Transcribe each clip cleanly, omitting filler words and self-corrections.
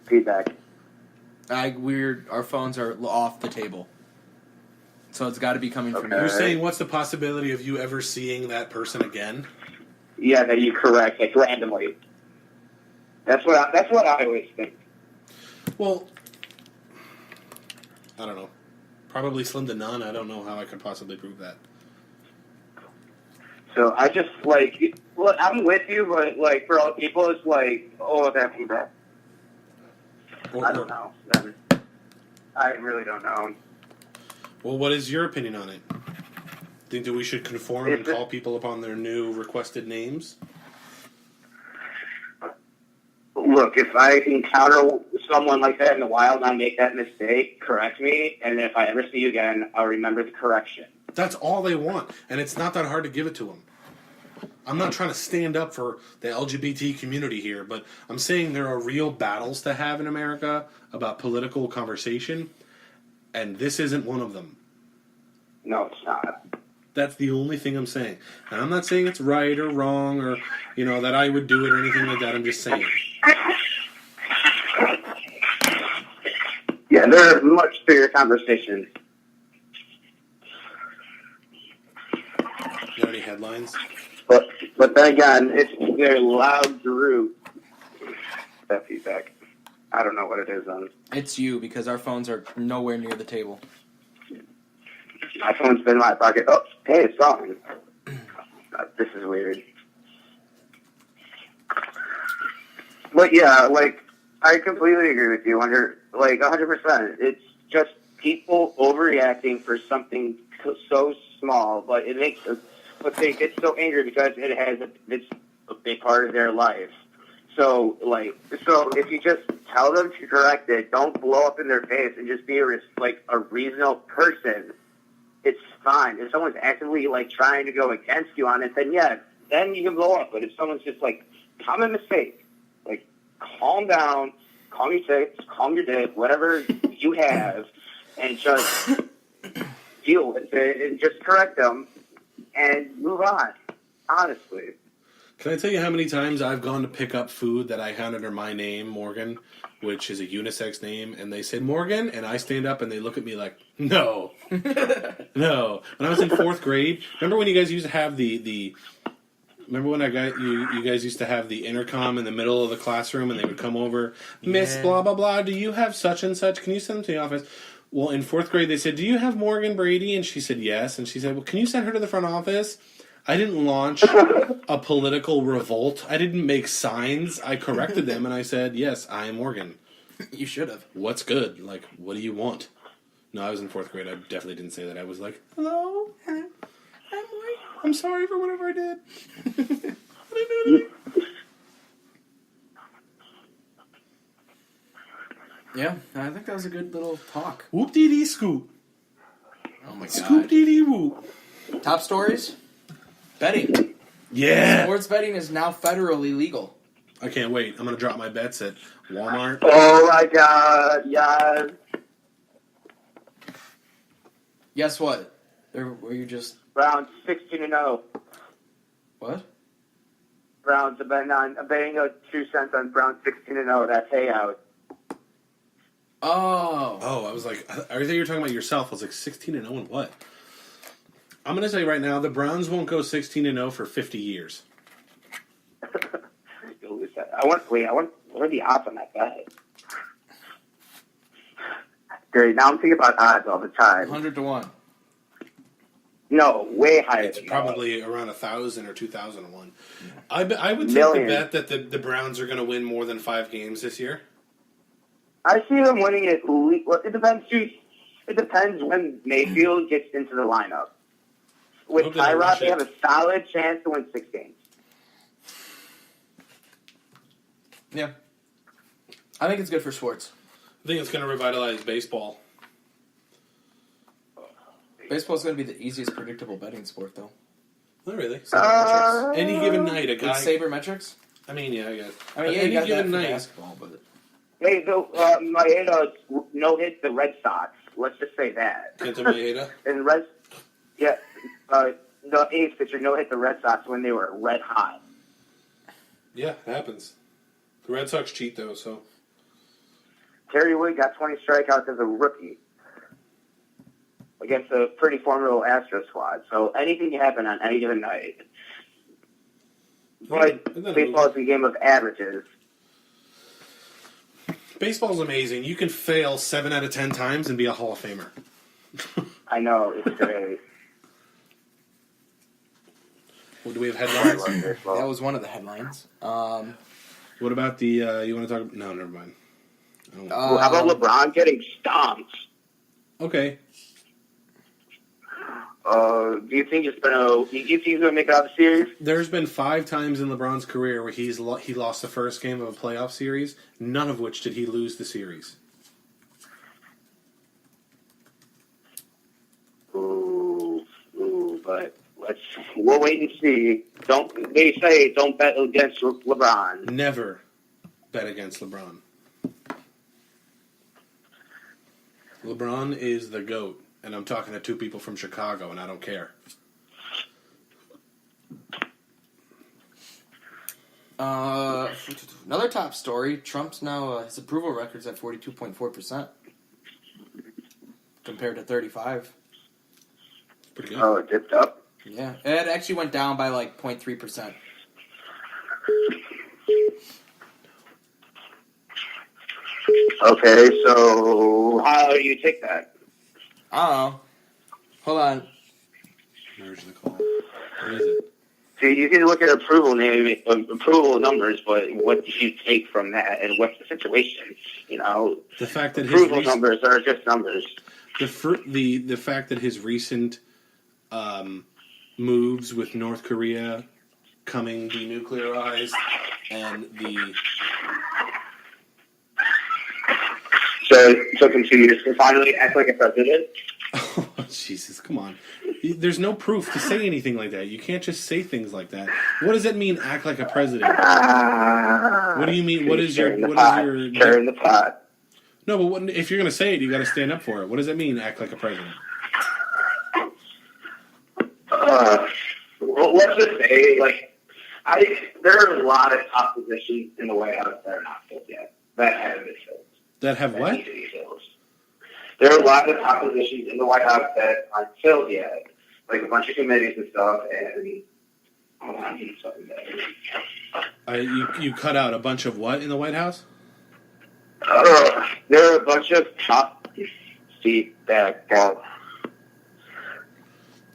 feedback. Our phones are off the table. So it's got to be coming from you. You're saying what's the possibility of you ever seeing that person again? Yeah, that you correct, like randomly. That's what I always think. Well, I don't know. Probably slim to none. I don't know how I could possibly prove that. So I just look, I'm with you, but like for all people, it's like, oh, that feedback. I don't know. I really don't know. Well, what is your opinion on it? Think that we should conform and call people upon their new requested names? Look, if I encounter someone like that in the wild and I make that mistake, correct me, and if I ever see you again, I'll remember the correction. That's all they want, and it's not that hard to give it to them. I'm not trying to stand up for the LGBT community here, but I'm saying there are real battles to have in America about political conversation, and this isn't one of them. No, it's not. That's the only thing I'm saying. And I'm not saying it's right or wrong or, that I would do it or anything like that. I'm just saying. Yeah, there are much bigger conversations. You got any headlines? But then again, it's a very loud group. That feedback. I don't know what it is on. It's you, because our phones are nowhere near the table. My phone's been in my pocket. Oh, hey, it's on. This is weird. But yeah, I completely agree with you 100%. It's just people overreacting for something so small, but they get so angry because it's a big part of their life. So if you just tell them to correct it, don't blow up in their face and just be a reasonable person. It's fine. If someone's actively trying to go against you on it, then you can blow up. But if someone's just common mistake, calm down, calm your tits, calm your dick, whatever you have, and just deal with it and just correct them and move on. Honestly. Can I tell you how many times I've gone to pick up food that I had under my name, Morgan, which is a unisex name, and they say Morgan, and I stand up and they look at me like, no. No. When I was in 4th grade, remember when you guys used to have remember when you guys used to have the intercom in the middle of the classroom and they would come over, Miss blah, blah, blah, do you have such and such? Can you send them to the office? Well, in 4th grade, they said, do you have Morgan Brady? And she said, yes. And she said, well, can you send her to the front office? I didn't launch a political revolt. I didn't make signs. I corrected them, and I said, yes, I am Morgan. You should have. What's good? What do you want? No, I was in 4th grade. I definitely didn't say that. I was like, hello, I'm sorry for whatever I did. I didn't know that. Yeah, I think that was a good little talk. Whoop-dee-dee scoop. Oh my god. Scoop-dee-dee whoop. Top stories? Betting. Yeah. Sports betting is now federally legal. I can't wait. I'm going to drop my bets at Walmart. Oh my god, yes. Guess what? Were you just... Browns 16-0. What? Browns, I'm betting 2 cents on Browns 16-0, that payout. Oh, I was like, I thought you were talking about yourself. I was like, 16-0 and what? I'm going to tell you right now, the Browns won't go 16-0 for 50 years. You'll lose that. What are the odds on that bet? Great, now I'm thinking about odds all the time. 100 to 1. No, way higher. It's probably around 1,000 or 2,001. I would take the bet that the Browns are going to win more than 5 games this year. I see them winning it. Well, it depends. It depends when Mayfield gets into the lineup. With Tyrod, they have a solid chance to win 6 games. Yeah. I think it's good for sports. I think it's going to revitalize baseball. Baseball's going to be the easiest predictable betting sport, though. Not really. Sabermetrics. Any given night, a guy... With sabermetrics? I mean, yeah, I guess. I mean, yeah, any you got given that for night. basketball, but... Hey, Maeda no-hit the Red Sox. Let's just say that. Kenta Maeda? And the ace pitcher no-hit the Red Sox when they were red hot. Yeah, it happens. The Red Sox cheat, though, so... Terry Wood got 20 strikeouts as a rookie against a pretty formidable Astro squad. So anything can happen on any given night. But baseball is a game of averages. Baseball's amazing. You can fail 7 out of 10 times and be a Hall of Famer. I know, it's great. Well, do we have I headlines? love baseball. That was one of the headlines. What about the, you want to talk, no, never mind. I don't- Well, how about LeBron getting stomped? Okay. Do you think it's do you think he's going to make it out of the series? There's been 5 times in LeBron's career where he lost the first game of a playoff series, none of which did he lose the series. But we'll wait and see. They say don't bet against LeBron. Never bet against LeBron. LeBron is the GOAT, and I'm talking to 2 people from Chicago, and I don't care. Another top story. Trump's now his approval record's at 42.4% compared to 35. Pretty good. Oh, it dipped up. Yeah, it actually went down by like 0.3%. Okay, so how do you take that? I don't know. Hold on. Merge the call. What is it? See, you can look at approval numbers, but what do you take from that, and what's the situation? You know, The fact that his approval numbers are just numbers. the fact that his recent moves with North Korea coming denuclearized and the So it took him 2 years to finally act like a president. oh, Jesus, come on. There's no proof to say anything like that. You can't just say things like that. What does it mean, act like a president? What do you mean? What is your Carrying the pot? No, but what, if you're going to say it, you got to stand up for it. What does it mean, act like a president? Well, let's just say, there are a lot of top positions in the White House that are not filled yet. That haven't been filled. That have That what? need to be filled. There are a lot of top positions in the White House that aren't filled yet, like a bunch of committees and stuff. And hold on, I need something better. You cut out a bunch of what in the White House? There are a bunch of top seats that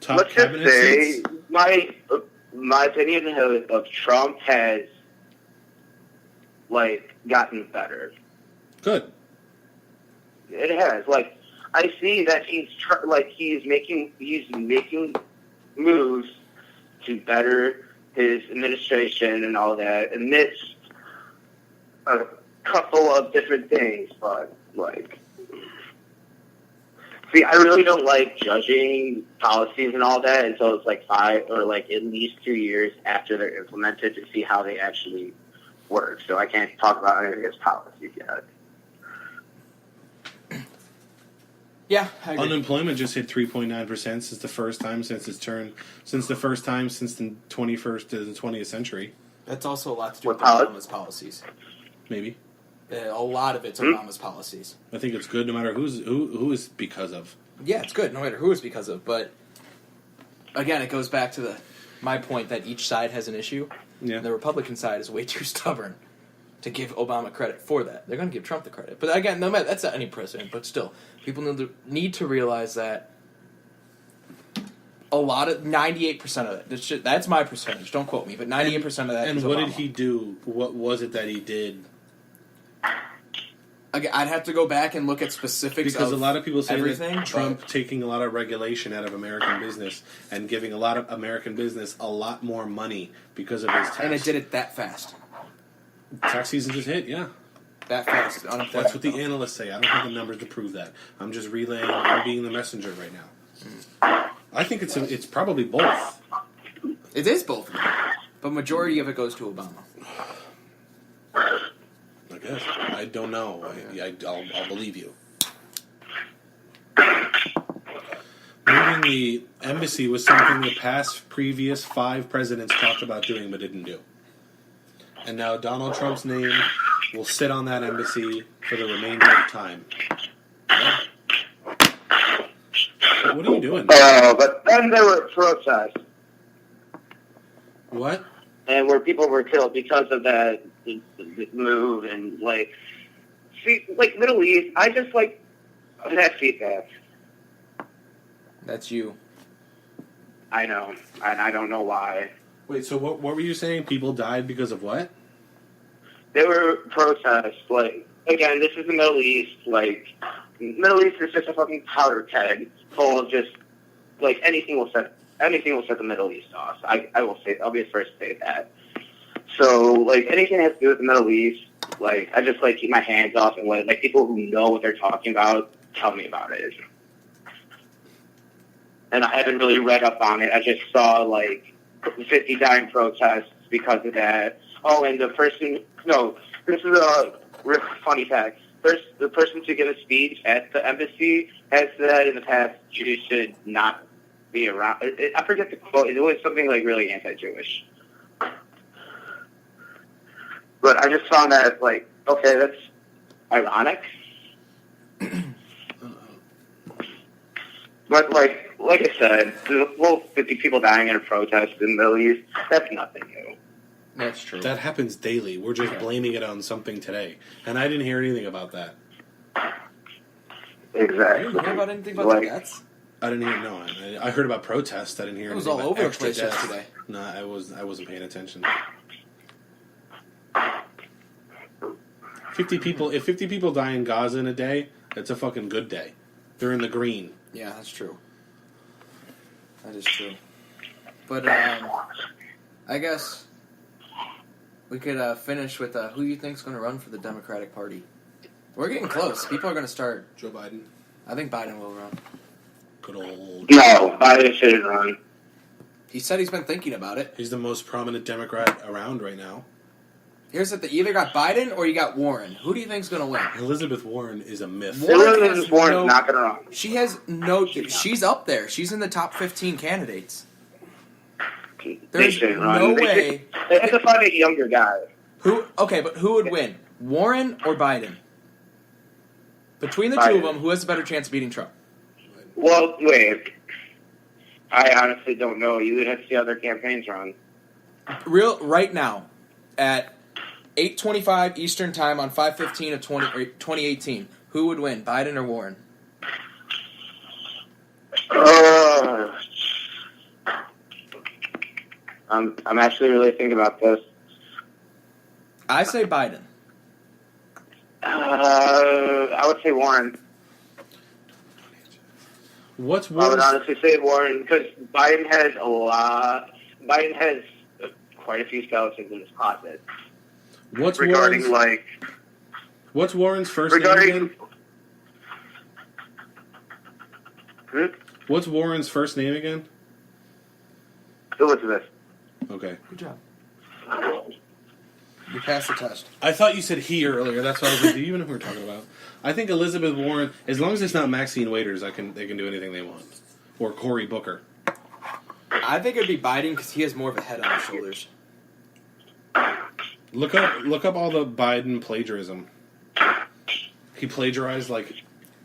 Top let's just cabinet say seats? my opinion of Trump has gotten better. Good. It has. I see that he's making moves to better his administration and all that, and it's a couple of different things, but see, I really don't like judging policies and all that until it's 5 or at least 2 years after they're implemented to see how they actually work. So I can't talk about any of his policies yet. Yeah, I agree. Unemployment just hit 3.9% since the first time since the 21st to the 20th century. That's also a lot to do What with policy? Obama's policies. Maybe. A lot of it's Obama's policies. I think it's good no matter who is because of. Yeah, it's good no matter who it's because of. But again, it goes back to my point that each side has an issue. Yeah. The Republican side is way too stubborn to give Obama credit for that. They're going to give Trump the credit. But again, no matter, that's not any president. But still, people need to realize that a lot of 98% of it. That's my percentage. Don't quote me, but 98% of that. And is what Obama. did he do? What was it that he did? Again, I'd have to go back and look at specifics. Because of a lot of people say everything, that Trump taking a lot of regulation out of American business and giving a lot of American business a lot more money because of his tax. and it did it that fast. Tax season just hit, yeah. That fast. That's what the analysts say. I don't have the numbers to prove that. I'm just relaying. I'm being the messenger right now. I think it's probably both. It is both of them. But majority of it goes to Obama. I guess. I don't know. I'll believe you. Moving the embassy was something the previous 5 presidents talked about doing but didn't do. And now Donald Trump's name will sit on that embassy for the remainder of time. Yeah. What are you doing? But then there were protests, What? and where people were killed because of that move, and like, see, like Middle East, I just like that feedback. That's you. I know, and I don't know why. Wait, so what were you saying? People died because of what? There were protests, like, again, this is the Middle East, like, Middle East is just a fucking powder keg full of just, like, anything will set the Middle East off. I'll be the first to say that. So, like, anything that has to do with the Middle East, like, I just, like, keep my hands off and let, like, people who know what they're talking about tell me about it. And I haven't really read up on it. I just saw, like, 50 dying protests because of that. Oh, and the person, no, this is a real funny fact. First, the person to give a speech at the embassy has said in the past Jews should not be around. I forget the quote. It was something like really anti-Jewish. But I just found that, like, okay, that's ironic. But, like I said, the whole 50 people dying in a protest in the Middle East, that's nothing new. That's true. That happens daily. We're just blaming it on something today. And I didn't hear anything about that. Exactly. You didn't hear about anything about Like, the deaths? I didn't hear, no. I heard about protests. I didn't hear It was anything all about over the extra place deaths. yesterday. No, I wasn't paying attention. 50 people. If 50 people die in Gaza in a day, that's a fucking good day. They're in the green. Yeah, that's true. That is true. But, I guess we could finish with who you think's going to run for the Democratic Party. We're getting close. People are going to start. Joe Biden. I think Biden will run. Good old. No, Biden shouldn't run. He said he's been thinking about it. He's the most prominent Democrat around right now. Here's the thing. You either got Biden or you got Warren. Who do you think's going to win? Elizabeth Warren is a myth. Elizabeth Warren's not going to run. She has no... She's up there. She's in the top 15 candidates. They There's shouldn't run. no way... They have to find a younger guy. Okay, but who would win? Warren or Biden? Between the two of them, who has a better chance of beating Trump? Well, wait. I honestly don't know. You would have to see how their campaigns run. Right now, at 8:25 Eastern Time on 5/15 of 2018, who would win, Biden or Warren? I'm actually really thinking about this. I say Biden. I would say Warren. What's I would Warren's, honestly say Warren because Biden has a lot. Biden has quite a few skeletons in his closet what's regarding Warren's, like what's Warren's first name regarding. again? What's Warren's first name again? Elizabeth. Okay. Good job. You passed the test. I thought you said he earlier. That's what I was like, do you even know who we're talking about? I think Elizabeth Warren, as long as it's not Maxine Waters, they can do anything they want. Or Cory Booker. I think it'd be Biden because he has more of a head on his shoulders. Look up all the Biden plagiarism. He plagiarized like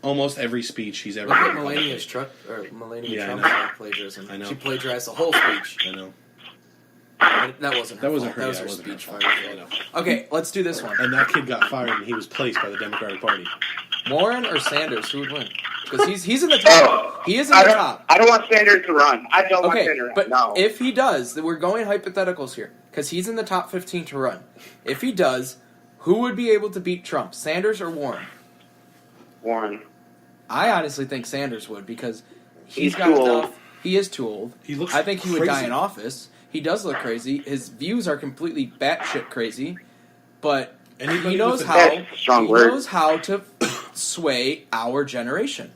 almost every speech he's ever Look at given. Melania's Yeah, I Trump's plagiarism. I know. She plagiarized the whole speech. I know. But that wasn't her That wasn't fault. her. That was Yeah, her it wasn't her speech. fault. fighter. I know. Okay, let's do this one. And that kid got fired and he was placed by the Democratic Party. Warren or Sanders? Who would win? Because he's in the top. He is in the top. I don't want Sanders to run. I don't want Okay, Sanders to but run. No. if he does, we're going hypotheticals here because he's in the top 15 to run. If he does, who would be able to beat Trump? Sanders or Warren? Warren. I honestly think Sanders would because He's got too old. enough. He is too old. He looks I think he would die crazy. in office. He does look crazy. His views are completely batshit crazy, but Anybody he knows with a- how. That's a strong he word. knows how to sway our generation.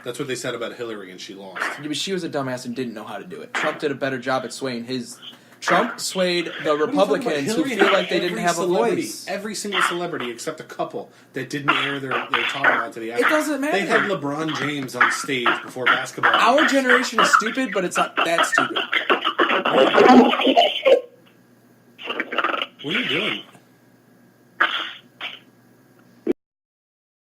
That's what they said about Hillary and she lost. But she was a dumbass and didn't know how to do it. Trump did a better job at swaying his. Trump swayed the Republicans who feel like they didn't have a voice. Every single celebrity except a couple that didn't air their talk about to the It doesn't matter. They had LeBron James on stage before basketball. Our generation is stupid, but it's not that stupid. What are you doing?